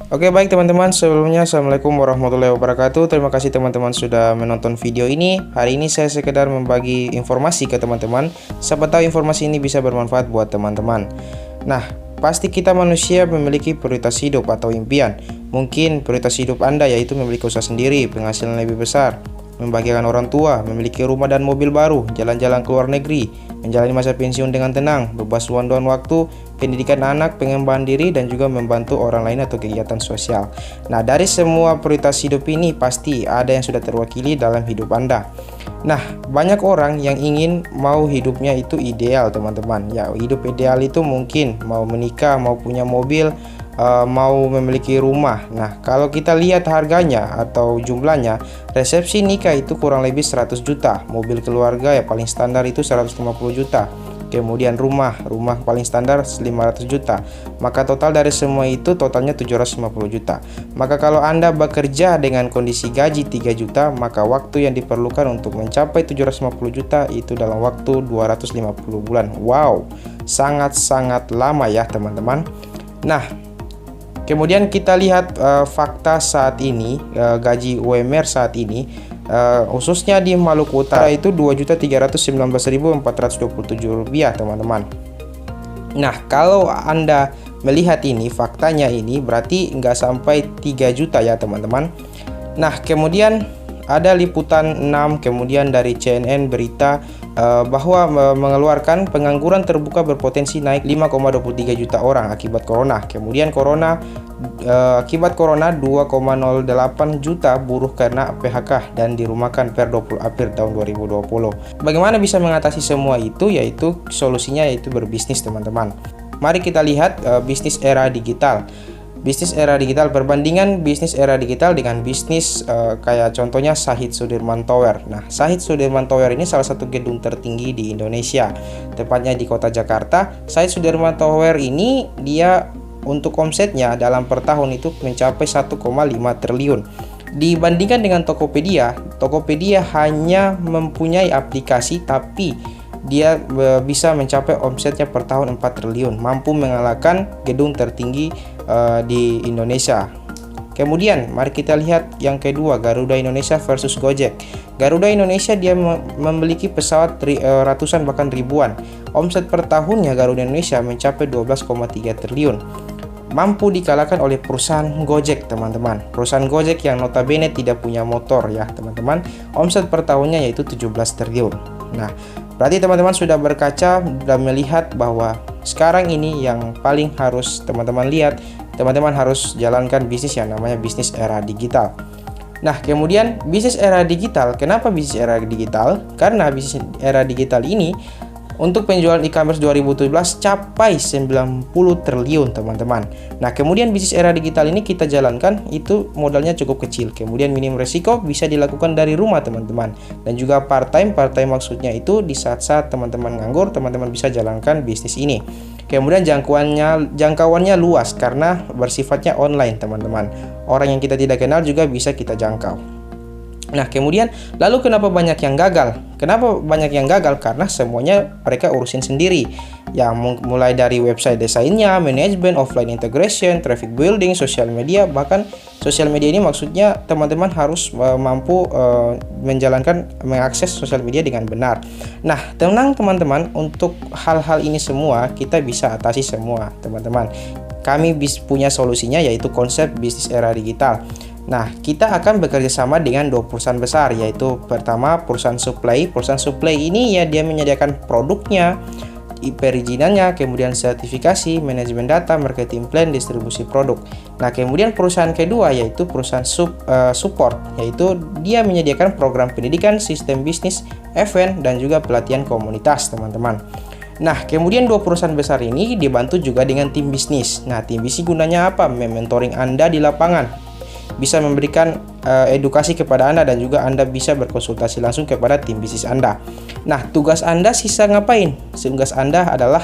Oke, baik teman-teman, sebelumnya Assalamualaikum warahmatullahi wabarakatuh. Terima kasih teman-teman sudah menonton video ini. Hari ini saya sekedar membagi informasi ke teman-teman. Siapa tahu informasi ini bisa bermanfaat buat teman-teman. Nah, pasti kita manusia memiliki prioritas hidup atau impian. Mungkin prioritas hidup Anda yaitu memiliki usaha sendiri, penghasilan lebih besar, membahagiakan orang tua, memiliki rumah dan mobil baru, jalan-jalan ke luar negeri, menjalani masa pensiun dengan tenang, bebas luang waktu, pendidikan anak, pengembangan diri, dan juga membantu orang lain atau kegiatan sosial. Nah, dari semua prioritas hidup ini pasti ada yang sudah terwakili dalam hidup Anda. Nah, banyak orang yang ingin mau hidupnya itu ideal, teman-teman. Ya, hidup ideal itu mungkin mau menikah, mau punya mobil, mau memiliki rumah. Nah, kalau kita lihat harganya atau jumlahnya, resepsi nikah itu kurang lebih 100 juta, mobil keluarga ya paling standar itu 150 juta. Kemudian rumah paling standar 500 juta. Maka total dari semua itu totalnya 750 juta. Maka kalau Anda bekerja dengan kondisi gaji 3 juta, maka waktu yang diperlukan untuk mencapai 750 juta itu dalam waktu 250 bulan. Wow, sangat-sangat lama ya teman-teman. Nah, kemudian kita lihat fakta saat ini, gaji UMR saat ini, khususnya di Maluku Utara itu Rp2.319.427 teman-teman. Nah, kalau Anda melihat ini, faktanya ini berarti nggak sampai 3 juta ya teman-teman. Nah, kemudian ada liputan 6 kemudian dari CNN berita bahwa mengeluarkan pengangguran terbuka berpotensi naik 5,23 juta orang akibat corona. Kemudian akibat corona 2,08 juta buruh karena PHK dan dirumahkan per 20 April tahun 2020. Bagaimana bisa mengatasi semua itu? Yaitu solusinya yaitu berbisnis teman-teman. Mari kita lihat bisnis era digital. Bisnis era digital, perbandingan bisnis era digital dengan bisnis kayak contohnya Shahid Sudirman Tower. Nah, Shahid Sudirman Tower ini salah satu gedung tertinggi di Indonesia, tepatnya di kota Jakarta. Shahid Sudirman Tower ini dia untuk omsetnya dalam per tahun itu mencapai 1,5 triliun. Dibandingkan dengan Tokopedia, Tokopedia hanya mempunyai aplikasi tapi dia bisa mencapai omsetnya per tahun 4 triliun, mampu mengalahkan gedung tertinggi di Indonesia. Kemudian mari kita lihat yang kedua, Garuda Indonesia versus Gojek. Garuda Indonesia dia memiliki pesawat ratusan bahkan ribuan. Omset per tahunnya Garuda Indonesia mencapai 12,3 triliun. Mampu dikalahkan oleh perusahaan Gojek teman-teman. Perusahaan Gojek yang notabene tidak punya motor ya teman-teman. Omset per tahunnya yaitu 17 triliun. Nah, berarti teman-teman sudah berkaca dan melihat bahwa sekarang ini yang paling harus teman-teman lihat, teman-teman harus jalankan bisnis yang namanya bisnis era digital. Nah, kemudian bisnis era digital, kenapa bisnis era digital? Karena bisnis era digital ini untuk penjualan e-commerce 2017 capai 90 triliun teman-teman. Nah, kemudian bisnis era digital ini kita jalankan itu modalnya cukup kecil. Kemudian minim resiko, bisa dilakukan dari rumah teman-teman. Dan juga part-time maksudnya itu di saat-saat teman-teman nganggur, teman-teman bisa jalankan bisnis ini. Kemudian jangkauannya luas karena bersifatnya online teman-teman. Orang yang kita tidak kenal juga bisa kita jangkau. Nah, kemudian lalu kenapa banyak yang gagal? Kenapa banyak yang gagal? Karena semuanya mereka urusin sendiri. Yang mulai dari website desainnya, manajemen, offline integration, traffic building, social media. Bahkan social media ini maksudnya teman-teman harus mampu mengakses social media dengan benar. Nah, tenang teman-teman, untuk hal-hal ini semua kita bisa atasi semua teman-teman. Kami punya solusinya yaitu konsep bisnis era digital. Nah, kita akan bekerja sama dengan 2 perusahaan besar, yaitu pertama perusahaan supply. Perusahaan supply ini ya dia menyediakan produknya, perizinannya, kemudian sertifikasi, manajemen data, marketing plan, distribusi produk. Nah, kemudian perusahaan kedua yaitu perusahaan support, yaitu dia menyediakan program pendidikan, sistem bisnis, event, dan juga pelatihan komunitas, teman-teman. Nah, kemudian 2 perusahaan besar ini dibantu juga dengan tim bisnis. Nah, tim bisnis gunanya apa? Mementoring Anda di lapangan, bisa memberikan edukasi kepada Anda, dan juga Anda bisa berkonsultasi langsung kepada tim bisnis Anda. Nah, tugas Anda sisa ngapain? Tugas Anda adalah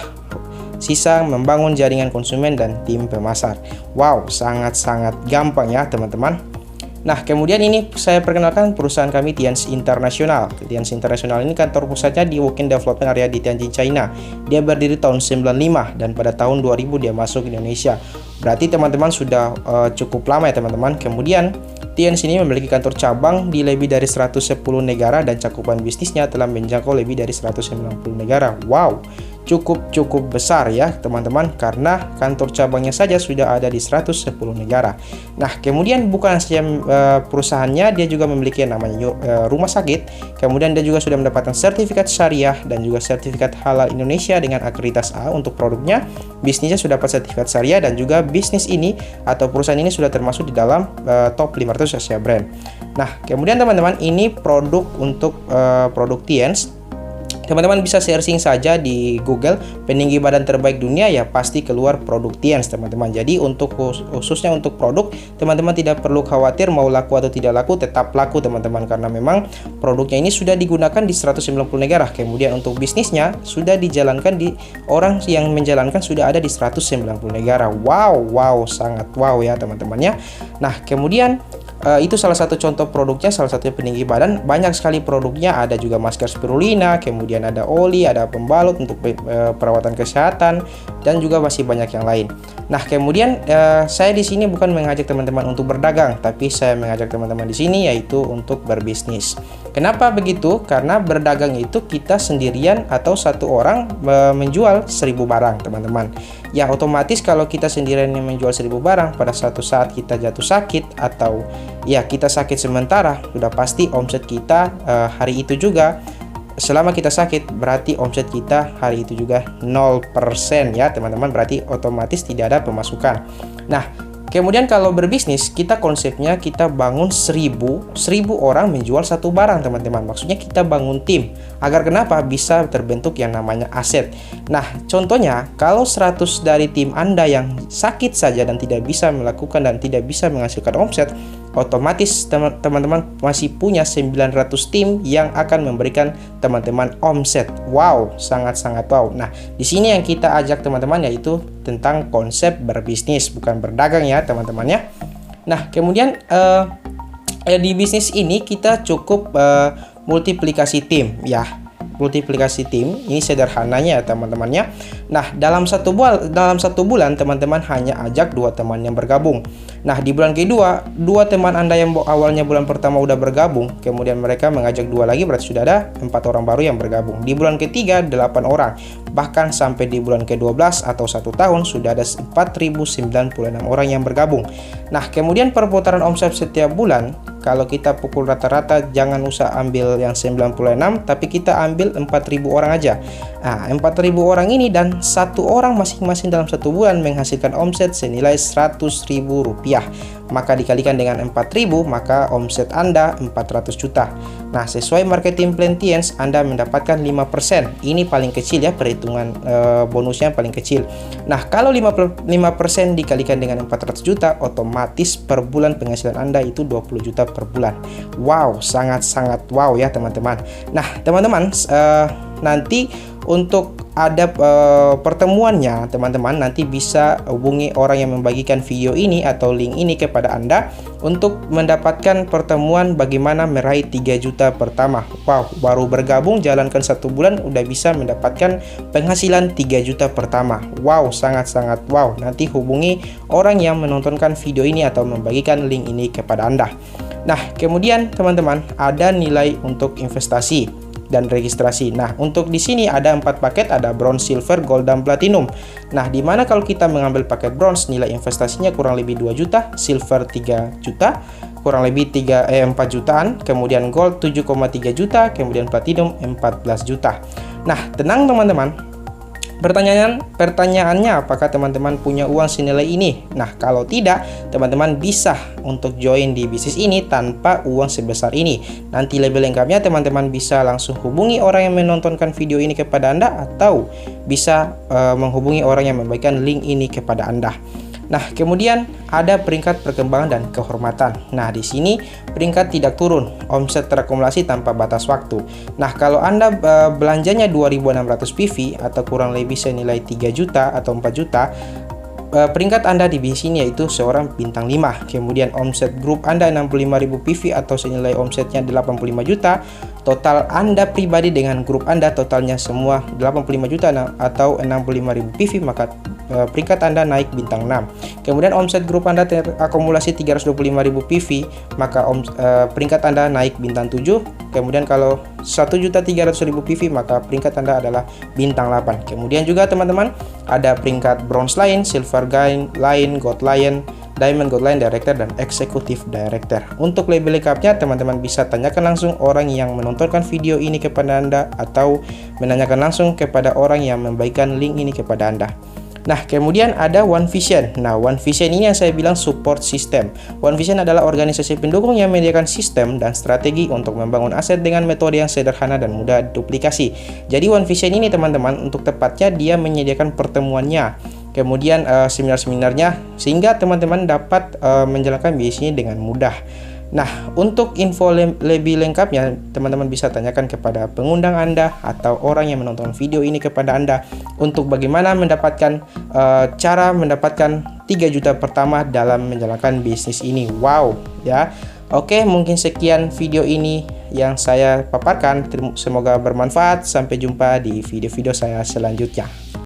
sisa membangun jaringan konsumen dan tim pemasar. Wow, sangat-sangat gampang ya teman-teman. Nah, kemudian ini saya perkenalkan perusahaan kami Tianzi International. Tianzi International ini kantor pusatnya di Woking Development Area di Tianjin, China. Dia berdiri tahun 95 dan pada tahun 2000 dia masuk ke Indonesia. Berarti teman-teman sudah cukup lama ya teman-teman. Kemudian Tianzi ini memiliki kantor cabang di lebih dari 110 negara dan cakupan bisnisnya telah menjangkau lebih dari 190 negara. Wow, cukup besar ya teman-teman, karena kantor cabangnya saja sudah ada di 110 negara. Nah, kemudian bukan saja perusahaannya, dia juga memiliki yang namanya rumah sakit. Kemudian dia juga sudah mendapatkan sertifikat syariah dan juga sertifikat halal Indonesia dengan akreditas A untuk produknya. Bisnisnya sudah dapat sertifikat syariah dan juga bisnis ini atau perusahaan ini sudah termasuk di dalam top 500 Asia brand. Nah, kemudian teman-teman, ini produk untuk produk Tianzi. Teman-teman bisa searching saja di Google peninggi badan terbaik dunia, ya pasti keluar produk Tianzi teman-teman. Jadi untuk khususnya untuk produk, teman-teman tidak perlu khawatir mau laku atau tidak laku, tetap laku teman-teman, karena memang produknya ini sudah digunakan di 190 negara. Kemudian untuk bisnisnya sudah dijalankan di orang yang menjalankan sudah ada di 190 negara. Wow, sangat wow ya teman-temannya. Nah, kemudian itu salah satu contoh produknya, salah satunya peninggi badan. Banyak sekali produknya, ada juga masker spirulina, kemudian ada oli, ada pembalut untuk perawatan kesehatan, dan juga masih banyak yang lain. Nah, kemudian saya di sini bukan mengajak teman-teman untuk berdagang, tapi saya mengajak teman-teman di sini yaitu untuk berbisnis. Kenapa begitu? Karena berdagang itu kita sendirian atau satu orang menjual 1000 barang teman-teman. Ya otomatis kalau kita sendirian yang menjual 1000 barang, pada suatu saat kita jatuh sakit atau ya kita sakit sementara, sudah pasti omset kita hari itu juga, selama kita sakit berarti omset kita hari itu juga 0% ya teman-teman, berarti otomatis tidak ada pemasukan. Nah, kemudian kalau berbisnis, kita konsepnya kita bangun 1000 orang menjual satu barang teman-teman. Maksudnya kita bangun tim agar kenapa bisa terbentuk yang namanya aset. Nah, contohnya kalau 100 dari tim Anda yang sakit saja dan tidak bisa melakukan dan tidak bisa menghasilkan omset, otomatis teman-teman masih punya 900 tim yang akan memberikan teman-teman omset. Wow, sangat-sangat wow. Nah, di sini yang kita ajak teman-teman yaitu tentang konsep berbisnis, bukan berdagang ya teman-temannya. Nah, kemudian di bisnis ini kita cukup multiplikasi tim ya. Multiplikasi tim ini sederhananya ya teman-temannya. Nah, dalam satu bulan teman-teman hanya ajak 2 teman yang bergabung. Nah, di bulan kedua 2 teman Anda yang awalnya bulan pertama udah bergabung, kemudian mereka mengajak 2 lagi, berarti sudah ada 4 orang baru yang bergabung. Di bulan ketiga 8 orang, bahkan sampai di bulan ke-12 atau 1 tahun sudah ada 4096 orang yang bergabung. Nah, kemudian perputaran omset setiap bulan, kalau kita pukul rata-rata jangan usah ambil yang 96, tapi kita ambil 4000 orang aja. Nah, 4000 orang ini dan 1 orang masing-masing dalam 1 bulan menghasilkan omset senilai Rp100.000. Maka dikalikan dengan 4000, maka omset Anda 400 juta. Nah, sesuai marketing plan Tianzi, Anda mendapatkan 5%. Ini paling kecil ya, perhitungan bonusnya paling kecil. Nah, kalau 5% dikalikan dengan 400 juta, otomatis per bulan penghasilan Anda itu 20 juta per bulan. Wow, sangat-sangat wow ya teman-teman. Nah, teman-teman, nanti untuk ada pertemuannya teman-teman, nanti bisa hubungi orang yang membagikan video ini atau link ini kepada Anda untuk mendapatkan pertemuan bagaimana meraih 3 juta pertama. Wow, baru bergabung jalankan 1 bulan udah bisa mendapatkan penghasilan 3 juta pertama. Wow, sangat-sangat wow. Nanti hubungi orang yang menontonkan video ini atau membagikan link ini kepada Anda. Nah, kemudian teman-teman, ada nilai untuk investasi dan registrasi. Nah, untuk di sini ada 4 paket, ada bronze, silver, gold, dan platinum. Nah, dimana kalau kita mengambil paket bronze, nilai investasinya kurang lebih 2 juta, silver 3 juta, kurang lebih 4 jutaan, kemudian gold 7,3 juta, kemudian platinum 14 juta. Nah, tenang teman-teman. Pertanyaannya, apakah teman-teman punya uang senilai ini? Nah, kalau tidak, teman-teman bisa untuk join di bisnis ini tanpa uang sebesar ini. Nanti lebih lengkapnya teman-teman bisa langsung hubungi orang yang menontonkan video ini kepada Anda, atau bisa menghubungi orang yang membagikan link ini kepada Anda. Nah, kemudian ada peringkat perkembangan dan kehormatan. Nah, di sini peringkat tidak turun, omset terakumulasi tanpa batas waktu. Nah, kalau Anda belanjanya 2600 PV atau kurang lebih senilai 3 juta atau 4 juta, peringkat Anda di bisnis ini yaitu seorang bintang 5. Kemudian omset grup Anda 65.000 PV atau senilai omsetnya 85 juta. Total Anda pribadi dengan grup Anda totalnya semua 85 juta atau 65.000 PV, maka peringkat Anda naik bintang 6. Kemudian omset grup Anda terakumulasi 325.000 PV, maka peringkat Anda naik bintang 7. Kemudian kalau 1.300.000 PV, maka peringkat Anda adalah bintang 8. Kemudian juga teman-teman ada peringkat Bronze Lion, Silver Lion, Gold Lion, Diamond Gold Lion Director, dan Executive Director. Untuk label lengkapnya teman-teman bisa tanyakan langsung orang yang menontonkan video ini kepada Anda, atau menanyakan langsung kepada orang yang membagikan link ini kepada Anda. Nah, kemudian ada One Vision. Nah, One Vision ini yang saya bilang support system. One Vision adalah organisasi pendukung yang menyediakan sistem dan strategi untuk membangun aset dengan metode yang sederhana dan mudah duplikasi. Jadi One Vision ini teman-teman, untuk tepatnya dia menyediakan pertemuannya, kemudian seminar-seminarnya, sehingga teman-teman dapat menjalankan bisnis ini dengan mudah. Nah, untuk info lebih lengkapnya teman-teman bisa tanyakan kepada pengundang Anda atau orang yang menonton video ini kepada Anda untuk bagaimana mendapatkan cara mendapatkan 3 juta pertama dalam menjalankan bisnis ini. Wow, ya. Oke, mungkin sekian video ini yang saya paparkan. Semoga bermanfaat. Sampai jumpa di video-video saya selanjutnya.